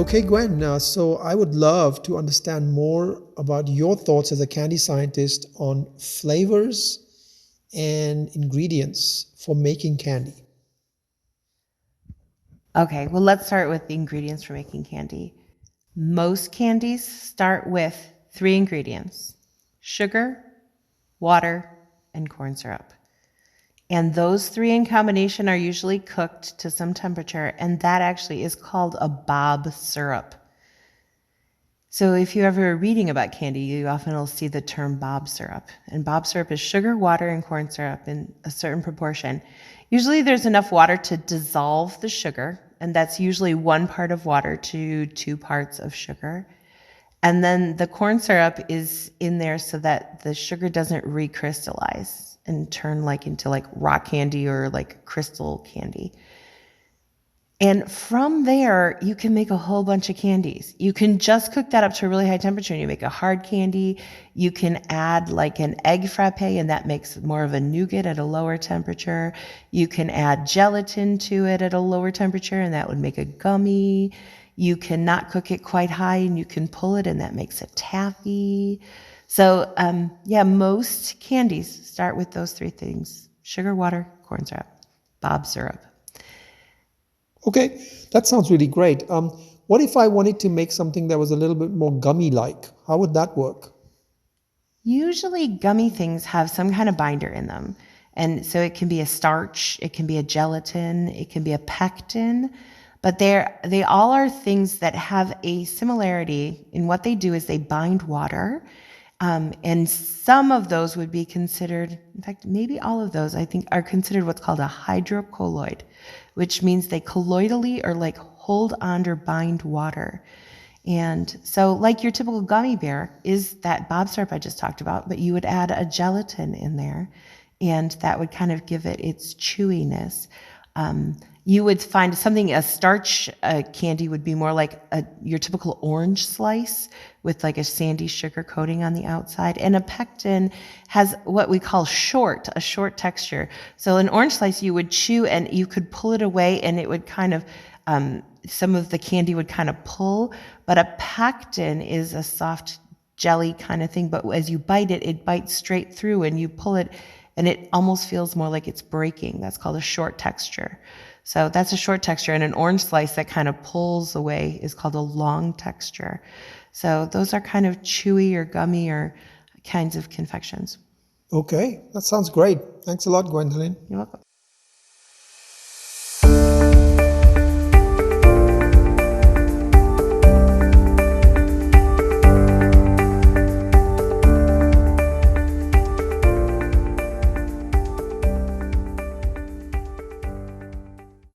Okay, Gwen, so I would love to understand more about your thoughts as a candy scientist on flavors and ingredients for making candy. Okay, well, let's start with the ingredients for making candy. Most candies start with three ingredients: sugar, water, and corn syrup. And those three in combination are usually cooked to some temperature, and that actually is called a Bob syrup. So if you're ever reading about candy, you often will see the term Bob syrup. And Bob syrup is sugar, water, and corn syrup in a certain proportion. Usually there's enough water to dissolve the sugar, and that's usually 1 part of water to 2 parts of sugar. And then the corn syrup is in there so that the sugar doesn't recrystallize and turn into rock candy or like crystal candy. And from there, you can make a whole bunch of candies. You can just cook that up to a really high temperature and you make a hard candy. You can add like an egg frappe, and that makes more of a nougat at a lower temperature. You can add gelatin to it at a lower temperature, and that would make a gummy. You can not cook it quite high and you can pull it, and that makes a taffy. So, yeah, most candies start with those three things: sugar, water, corn syrup, Bob syrup. Okay, that sounds really great. What if I wanted to make something that was a little bit more gummy-like? How would that work? Usually gummy things have some kind of binder in them. And so it can be a starch, it can be a gelatin, it can be a pectin, but they all are things that have a similarity in what they do is they bind water. And some of those would be considered, in fact, maybe all of those, I think, are considered what's called a hydrocolloid, which means they colloidally or like hold on or bind water. And so, like your typical gummy bear is that Bob syrup I just talked about, but you would add a gelatin in there, and that would kind of give it its chewiness. You would find something, a starch candy would be more like your typical orange slice with like a sandy sugar coating on the outside. And a pectin has what we call a short texture. So an orange slice you would chew and you could pull it away and it would kind of, some of the candy would kind of pull. But a pectin is a soft jelly kind of thing. But as you bite it, it bites straight through and you pull it and it almost feels more like it's breaking. That's called a short texture. So that's a short texture, and an orange slice that kind of pulls away is called a long texture. So those are kind of chewy or gummy or kinds of confections. Okay, that sounds great. Thanks a lot, Gwendolyn. You're welcome.